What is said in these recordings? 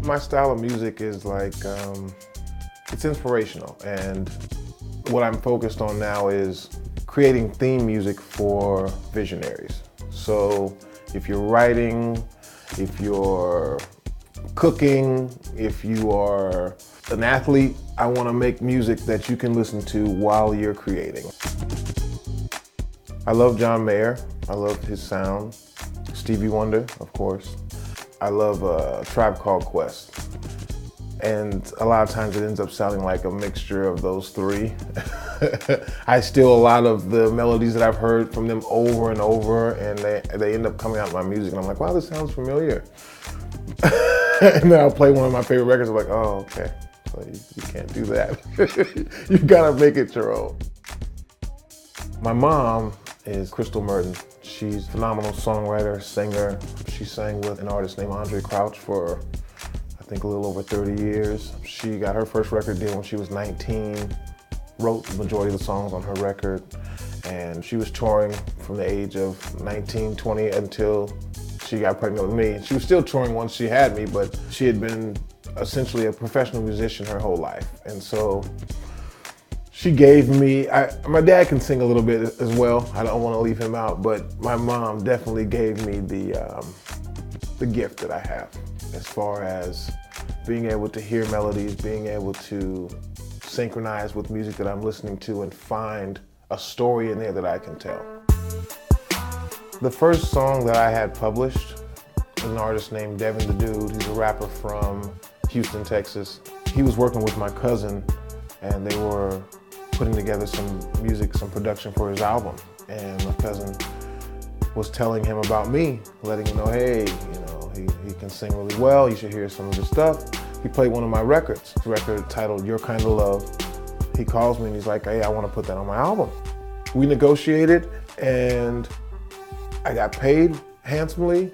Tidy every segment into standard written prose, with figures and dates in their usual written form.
My style of music is like, it's inspirational, and what I'm focused on now is creating theme music for visionaries. So if you're writing, if you're cooking, if you are an athlete, I want to make music that you can listen to while you're creating. I love John Mayer. I love his sound. Stevie Wonder, of course. I love Tribe Called Quest. And a lot of times it ends up sounding like a mixture of those three. I steal a lot of the melodies that I've heard from them over and over, and they end up coming out in my music, and I'm like, wow, this sounds familiar. And then I'll play one of my favorite records, I'm like, oh, okay, so you can't do that. You gotta make it your own. My mom is Crystal Merton. She's a phenomenal songwriter, singer. She sang with an artist named Andre Crouch for, I think, a little over 30 years. She got her first record deal when she was 19, wrote the majority of the songs on her record, and she was touring from the age of 19, 20 until she got pregnant with me. She was still touring once she had me, but she had been essentially a professional musician her whole life. And so she gave me, my dad can sing a little bit as well. I don't want to leave him out, but my mom definitely gave me the gift that I have as far as being able to hear melodies, being able to synchronize with music that I'm listening to and find a story in there that I can tell. The first song that I had published was an artist named Devin the Dude. He's a rapper from Houston, Texas. He was working with my cousin, and they were putting together some music, some production for his album. And my cousin was telling him about me, letting him know, hey, he can sing really well, you should hear some of his stuff. He played one of my records, a record titled Your Kind of Love. He calls me and he's like, hey, I want to put that on my album. We negotiated and I got paid handsomely.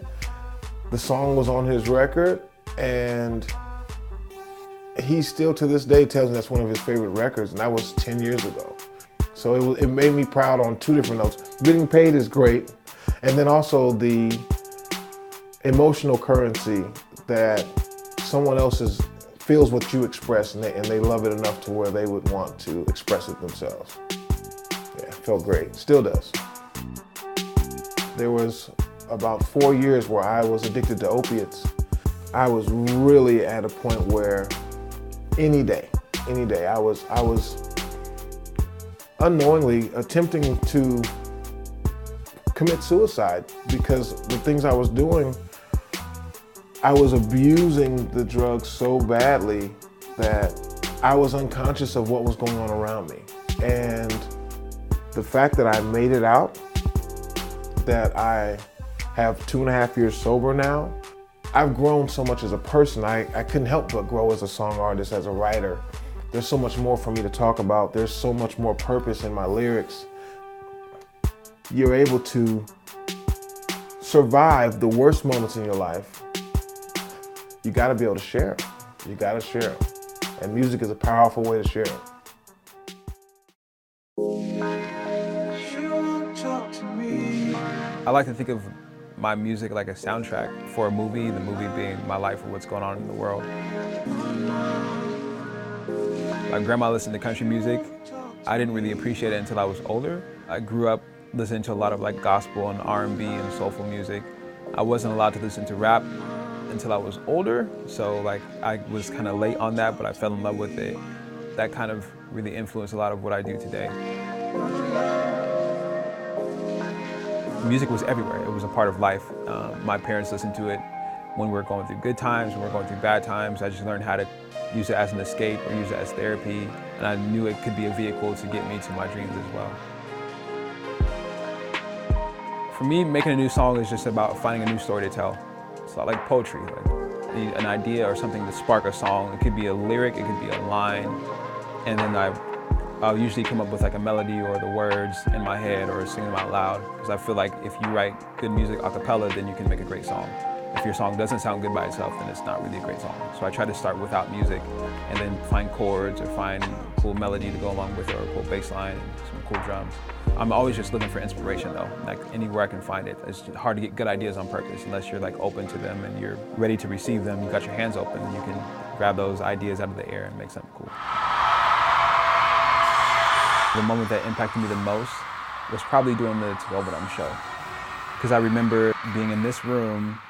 The song was on his record, and he still to this day tells me that's one of his favorite records, and that was 10 years ago. So it made me proud on two different notes. Getting paid is great, and then also the emotional currency that someone else feels what you express, and they love it enough to where they would want to express it themselves. Yeah, it felt great, still does. There was about 4 years where I was addicted to opiates. I was really at a point where any day, I was unknowingly attempting to commit suicide because the things I was doing, I was abusing the drugs so badly that I was unconscious of what was going on around me. And the fact that I made it out, that I have 2.5 years sober now, I've grown so much as a person. I couldn't help but grow as a song artist, as a writer. There's so much more for me to talk about. There's so much more purpose in my lyrics. You're able to survive the worst moments in your life. You gotta be able to share them. You gotta share them. And music is a powerful way to share it. I like to think of my music like a soundtrack for a movie, the movie being my life or what's going on in the world. My grandma listened to country music. I didn't really appreciate it until I was older. I grew up listening to a lot of like gospel and R&B and soulful music. I wasn't allowed to listen to rap until I was older, so like I was kind of late on that, but I fell in love with it. That kind of really influenced a lot of what I do today. Music was everywhere. It was a part of life. My parents listened to it when we were going through good times, when we were going through bad times. I just learned how to use it as an escape or use it as therapy, and I knew it could be a vehicle to get me to my dreams as well. For me, making a new song is just about finding a new story to tell. It's not like poetry, like an idea or something to spark a song. It could be a lyric, it could be a line, and then I'll usually come up with like a melody or the words in my head or sing them out loud, because I feel like if you write good music a cappella, then you can make a great song. If your song doesn't sound good by itself, then it's not really a great song. So I try to start without music and then find chords or find a cool melody to go along with it, or a cool bass line and some cool drums. I'm always just looking for inspiration though, like anywhere I can find it. It's hard to get good ideas on purpose unless you're like open to them and you're ready to receive them. You got your hands open and you can grab those ideas out of the air and make something cool. The moment that impacted me the most was probably doing the Tacoma show. Because I remember being in this room,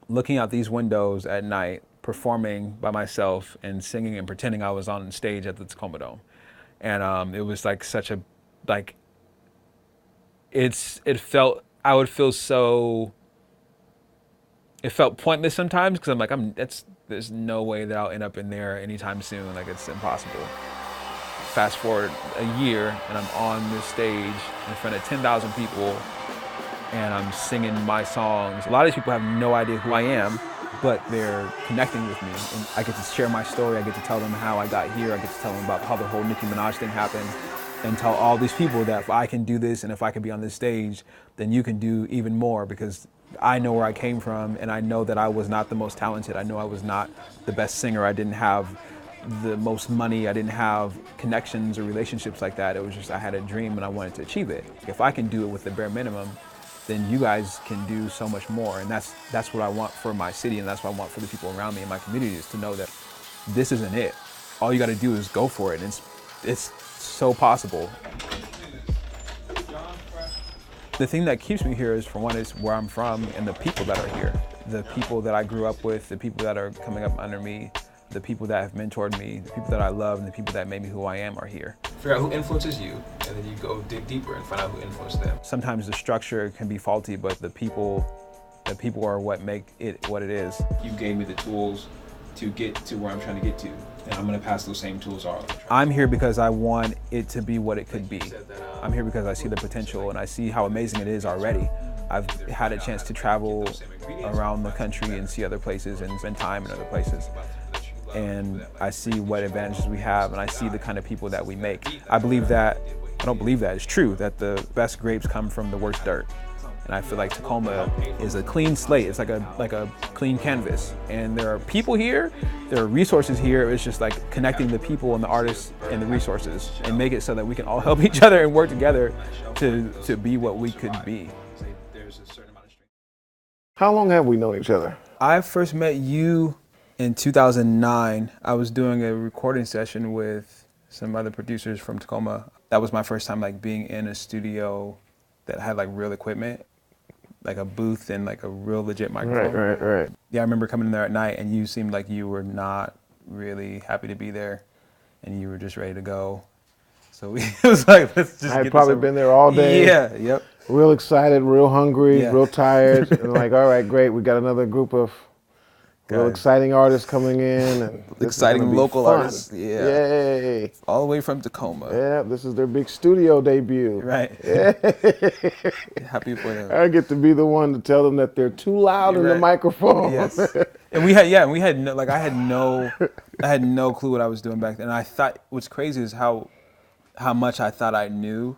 looking out these windows at night, performing by myself and singing and pretending I was on stage at the Tacoma Dome. And it was like such a, like, it felt, I would feel so, it felt pointless sometimes because I'm like, there's no way that I'll end up in there anytime soon. Like, it's impossible. Fast forward a year and I'm on this stage in front of 10,000 people and I'm singing my songs. A lot of these people have no idea who I am, but they're connecting with me. And I get to share my story. I get to tell them how I got here. I get to tell them about how the whole Nicki Minaj thing happened and tell all these people that if I can do this and if I can be on this stage, then you can do even more, because I know where I came from and I know that I was not the most talented. I know I was not the best singer. I didn't have the most money. I didn't have connections or relationships like that. It was just, I had a dream and I wanted to achieve it. If I can do it with the bare minimum, then you guys can do so much more. And that's what I want for my city, and that's what I want for the people around me in my community, is to know that this isn't it. All you gotta do is go for it. And it's so possible. The thing that keeps me here is, for one, is where I'm from and the people that are here. The people that I grew up with, the people that are coming up under me, the people that have mentored me, the people that I love, and the people that made me who I am are here. Figure out who influences you, and then you go dig deeper and find out who influenced them. Sometimes the structure can be faulty, but the people are what make it what it is. You gave me the tools to get to where I'm trying to get to, and I'm gonna pass those same tools on. I'm here because I want it to be what it could be. I'm here because I see the potential and I see how amazing it is already. I've had a chance to travel around the country and see other places and spend time in other places. And I see what advantages we have, and I see the kind of people that we make. I don't believe that, it's true, that the best grapes come from the worst dirt. And I feel like Tacoma is a clean slate. It's like a clean canvas. And there are people here, there are resources here. It's just like connecting the people and the artists and the resources and make it so that we can all help each other and work together to be what we could be. How long have we known each other? I first met you in 2009. I was doing a recording session with some other producers from Tacoma. That was my first time like being in a studio that had like real equipment, like a booth and like a real legit microphone. Right. Yeah, I remember coming in there at night and you seemed like you were not really happy to be there and you were just ready to go. So it was like, let's just I had probably been there all day. Yeah, yep. Real excited, real hungry, real tired. And like, all right, great, we got another group of real exciting artists coming in. And exciting local artists. Yeah. Yay. All the way from Tacoma. Yeah, this is their big studio debut. Right. Yeah. Happy for them. I get to be the one to tell them that they're too loud in the microphone. Yes. And I had no clue what I was doing back then. And I thought, what's crazy is how much I thought I knew,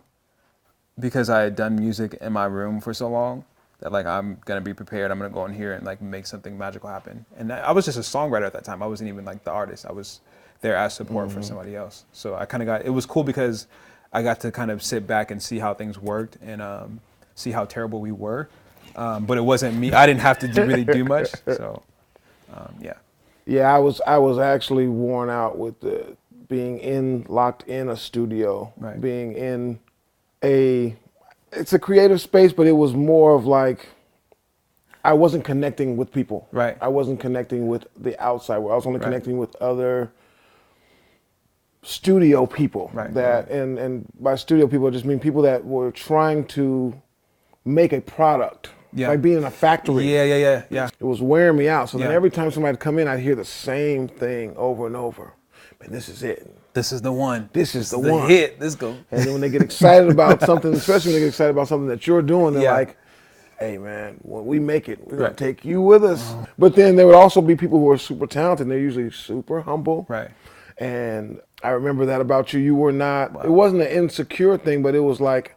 because I had done music in my room for so long. That like, I'm gonna be prepared, I'm gonna go in here and like make something magical happen. And I was just a songwriter at that time. I wasn't even like the artist. I was there as support for somebody else. So I kind of it was cool because I got to kind of sit back and see how things worked and see how terrible we were. But it wasn't me. I didn't have to really do much. So yeah. Yeah, I was actually worn out with being locked in a studio, being in it's a creative space, but it was more of like, I wasn't connecting with people. Right. I wasn't connecting with the outside world. I was only connecting with other studio people. Right. And by studio people, I just mean people that were trying to make a product. Yeah. Like being in a factory. Yeah. It was wearing me out. So then every time somebody would come in, I'd hear the same thing over and over. Man, this is it. This is the one. This is the one. Hit. Let's go. And then when they get excited about something, especially when they get excited about something that you're doing, they're like, hey man, when we make it, we're gonna take you with us. But then there would also be people who are super talented, and they're usually super humble. Right. And I remember that about you. You were not, it wasn't an insecure thing, but it was like,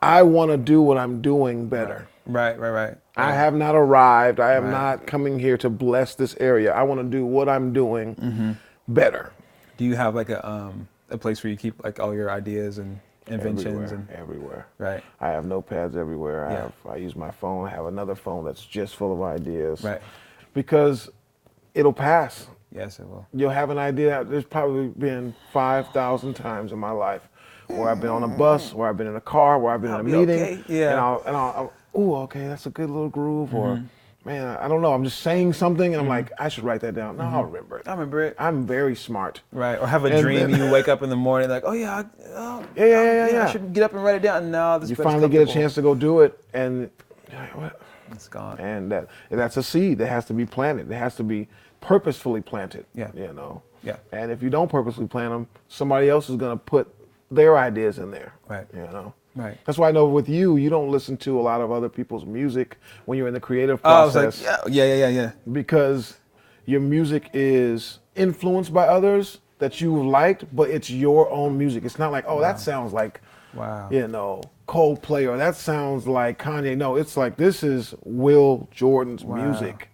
I wanna do what I'm doing better. Right. I have not arrived. I am not coming here to bless this area. I wanna do what I'm doing better. Do you have like a place where you keep like all your ideas and inventions everywhere. Right. I have notepads everywhere. Yeah. I use my phone. I have another phone that's just full of ideas. Right. Because it'll pass. Yes, it will. You'll have an idea. There's probably been 5,000 times in my life where I've been on a bus, where I've been in a car, where I've been in a meeting, okay. Yeah. and I'll ooh, okay, that's a good little groove, or man, I don't know, I'm just saying something, and I'm like, I should write that down. No, I'll remember it. I remember it. I'm very smart. Right. Or have a dream, you wake up in the morning like, oh yeah, Yeah. I should get up and write it down. No, this You finally get a chance to go do it, and what? It's gone. And that's a seed that has to be planted. It has to be purposefully planted. Yeah. You know. Yeah. And if you don't purposely plant them, somebody else is going to put their ideas in there. Right. You know. Right. That's why I know with you, you don't listen to a lot of other people's music when you're in the creative process. I was like, yeah. Because your music is influenced by others that you liked, but it's your own music. It's not like, oh, that sounds like, you know, Coldplay, or that sounds like Kanye. No, it's like, this is Will Jordan's music.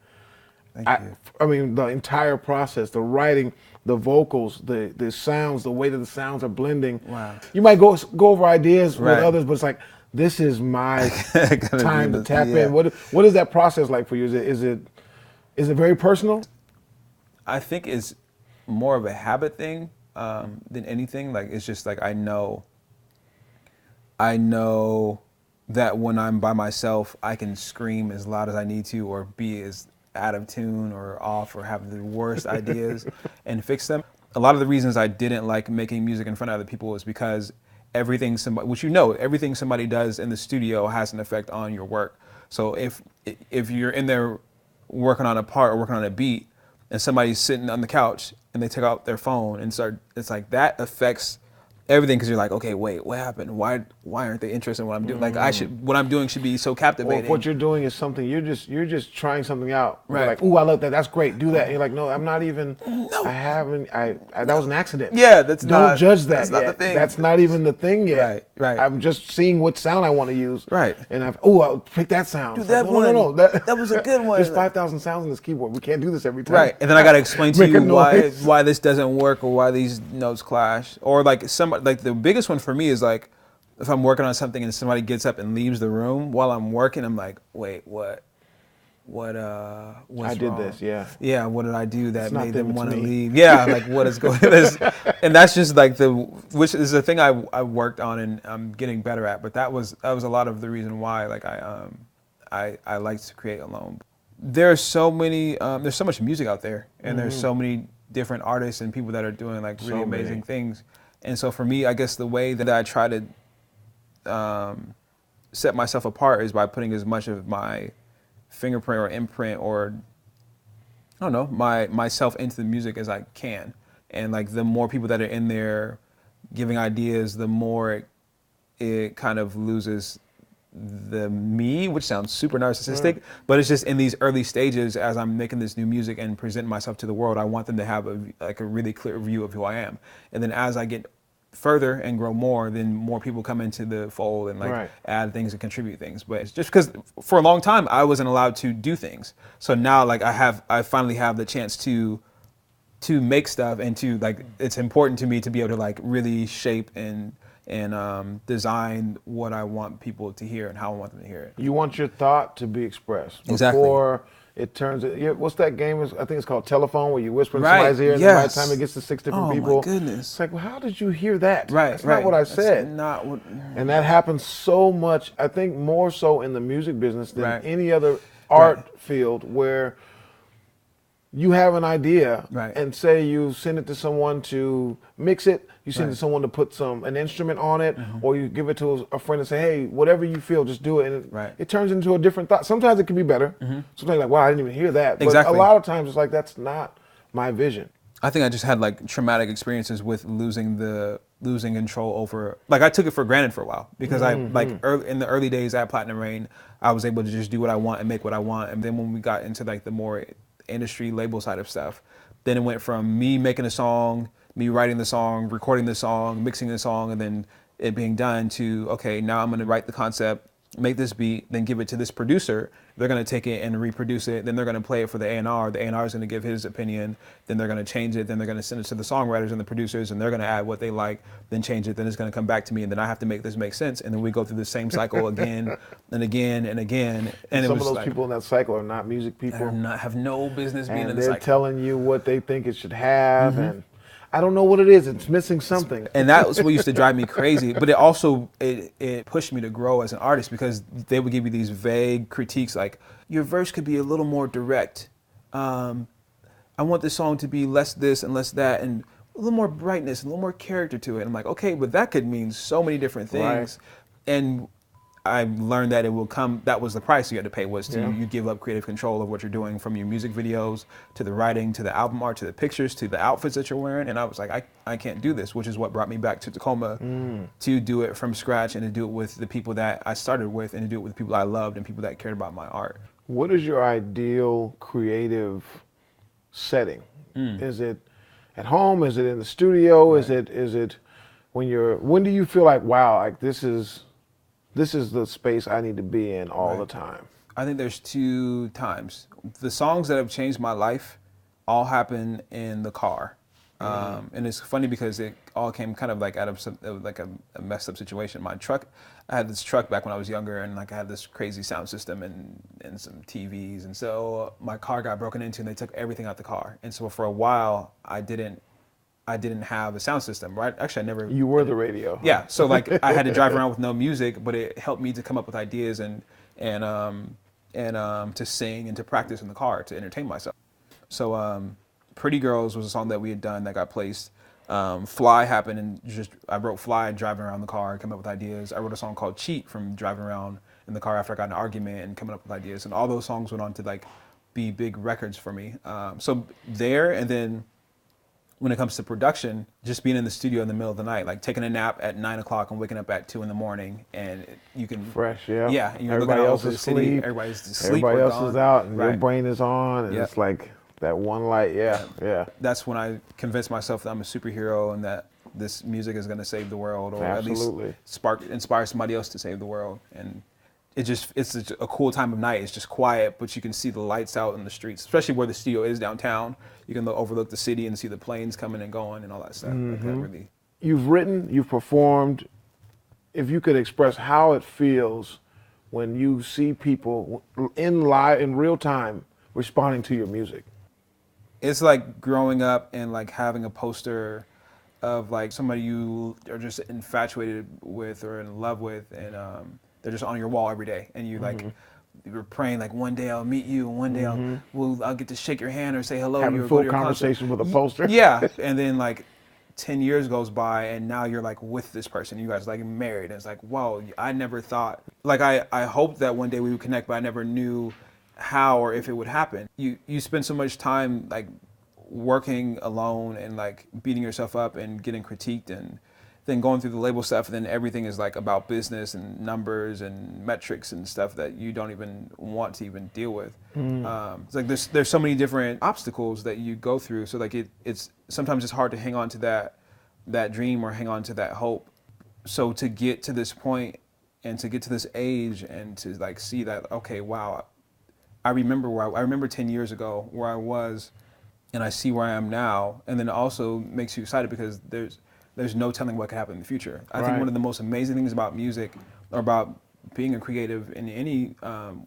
Thank you. I mean, the entire process, the writing, the vocals, the sounds, the way that the sounds are blending. Wow. You might go over ideas with others, but it's like, this is my time to tap in. What is that process like for you? Is it very personal? I think it's more of a habit thing than anything. Like, it's just like I know that when I'm by myself, I can scream as loud as I need to, or be as out of tune or off, or have the worst ideas and fix them. A lot of the reasons I didn't like making music in front of other people is because everything somebody does in the studio has an effect on your work. So if you're in there working on a part or working on a beat, and somebody's sitting on the couch and they take out their phone and start, it's like that affects everything, because you're like, okay, wait, what happened? Why aren't they interested in what I'm doing? Like, what I'm doing should be so captivating. Well, what you're doing is something, you're just trying something out. Right. You're like, ooh, I love that. That's great. Do that. And you're like, no, I'm not even. No. That was an accident. Yeah, don't judge that. That's yet. not the thing. That's not even the thing yet. Right. I'm just seeing what sound I want to use. Right. And I'll pick that sound. Do that one. No. That was a good one. There's 5,000 sounds on this keyboard. We can't do this every time. Right. And then I got to explain to you noise. why this doesn't work, or why these notes clash. Or like the biggest one for me is like, if I'm working on something and somebody gets up and leaves the room while I'm working, I'm like, wait, what's I did wrong? This, yeah. Yeah, what did I do that made them want to me. leave? Yeah, like what is going on? And that's just like which is the thing I worked on and I'm getting better at. But that was a lot of the reason why like I like to create alone. There's so much music out there, and there's so many different artists and people that are doing like really amazing things. And so for me, I guess the way that I try to set myself apart is by putting as much of my fingerprint or imprint, or I don't know, myself into the music as I can. And like the more people that are in there giving ideas, the more it kind of loses the me, which sounds super narcissistic, but it's just in these early stages as I'm making this new music and presenting myself to the world, I want them to have a really clear view of who I am. And then as I get further and grow more, then more people come into the fold and like add things and contribute things. But it's just because for a long time I wasn't allowed to do things. So now like I finally have the chance to make stuff, and to like, it's important to me to be able to like really shape and design what I want people to hear and how I want them to hear it. You want your thought to be expressed exactly before it turns. What's that game? I think it's called Telephone, where you whisper in somebody's ear, and by the time it gets to 6 different people, oh my goodness, it's like, well, how did you hear that? That's not what I said. That's not what. And that happens so much. I think more so in the music business than any other art field, where you have an idea, and say you send it to someone to mix it, you send it to someone to put an instrument on it, or you give it to a friend and say, hey, whatever you feel, just do it. And it turns into a different thought. Sometimes it can be better. Sometimes like, wow, I didn't even hear that. But a lot of times it's like, that's not my vision. I think I just had like traumatic experiences with losing control over, like I took it for granted for a while, because in the early days at Platinum Rain, I was able to just do what I want and make what I want. And then when we got into like the more industry label side of stuff, then it went from me making a song, me writing the song, recording the song, mixing the song, and then it being done, to okay, now I'm going to write the concept, make this beat, then give it to this producer. They're going to take it and reproduce it. Then they're going to play it for the A&R. The A&R is going to give his opinion. Then they're going to change it. Then they're going to send it to the songwriters and the producers, and they're going to add what they like, then change it. Then it's going to come back to me, and then I have to make this make sense. And then we go through the same cycle again and again and again. And some of those people in that cycle are not music people. Have no business being in the cycle. And they're telling you what they think it should have, and I don't know what it is. It's missing something. And that was what used to drive me crazy. But it also, it pushed me to grow as an artist, because they would give you these vague critiques like, your verse could be a little more direct. I want this song to be less this and less that, and a little more brightness, a little more character to it. And I'm like, okay, but that could mean so many different things. Right. And I learned that it will come, that was the price you had to pay, was to you give up creative control of what you're doing, from your music videos, to the writing, to the album art, to the pictures, to the outfits that you're wearing. And I was like, I can't do this, which is what brought me back to Tacoma to do it from scratch, and to do it with the people that I started with, and to do it with the people I loved and people that cared about my art. What is your ideal creative setting? Is it at home? Is it in the studio? Right. Is it when do you feel like, wow, like this is the space I need to be in all the time? I think there's two times. The songs that have changed my life all happen in the car. And it's funny because it all came kind of like out of like a messed up situation. My truck, I had this truck back when I was younger, and like I had this crazy sound system and some TVs. And so my car got broken into, and they took everything out the car. And so for a while, I didn't have a sound system, right? Actually, I never. You were the radio. Yeah, so like I had to drive around with no music, but it helped me to come up with ideas and to sing and to practice in the car to entertain myself. So Pretty Girls was a song that we had done that got placed. Fly happened, and I wrote Fly driving around the car, coming up with ideas. I wrote a song called Cheat from driving around in the car after I got in an argument and coming up with ideas. And all those songs went on to like be big records for me. So there, and then when it comes to production, just being in the studio in the middle of the night, like taking a nap at 9 o'clock and waking up at 2 in the morning, and you can fresh, yeah. And you're everybody looking else out over is the city, asleep. everybody's asleep. Everybody else is out, and right. your brain is on, and it's like that one light. Yeah. That's when I convinced myself that I'm a superhero and that this music is going to save the world, or at least inspire somebody else to save the world. And it's a cool time of night. It's just quiet, but you can see the lights out in the streets, especially where the studio is downtown. You can overlook the city and see the planes coming and going and all that stuff. Like that really. You've written, you've performed. If you could express how it feels when you see people in real time responding to your music. It's like growing up and like having a poster of like somebody you are just infatuated with or in love with, and they're just on your wall every day, and you like you're praying like, one day I'll meet you, and one day I'll get to shake your hand or say hello. Having a full conversation with a poster. Yeah, and then like 10 years goes by, and now you're like with this person. You guys like married, and it's like, whoa, I never thought. Like I hoped that one day we would connect, but I never knew how or if it would happen. You spend so much time like working alone and like beating yourself up and getting critiqued, and then going through the label stuff, and then everything is like about business and numbers and metrics and stuff that you don't even want to even deal with. It's like there's so many different obstacles that you go through. So like it's sometimes it's hard to hang on to that dream or hang on to that hope. So to get to this point and to get to this age and to like see that, okay, wow, I remember 10 years ago where I was, and I see where I am now, and then it also makes you excited because there's no telling what could happen in the future. I think one of the most amazing things about music, or about being a creative in any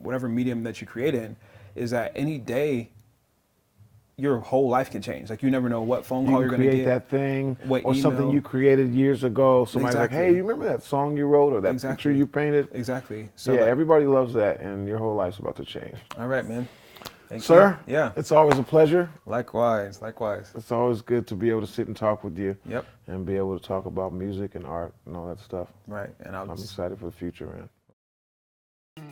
whatever medium that you create in, is that any day your whole life can change. Like you never know what phone call you're going to get. You create that thing, or email. Something you created years ago. Somebody's like, hey, you remember that song you wrote or that picture you painted? Exactly. So yeah, everybody loves that, and your whole life's about to change. All right, man. Thank Sir, you. Yeah. It's always a pleasure. Likewise. It's always good to be able to sit and talk with you. Yep. And be able to talk about music and art and all that stuff. Right. And I'm excited for the future, man.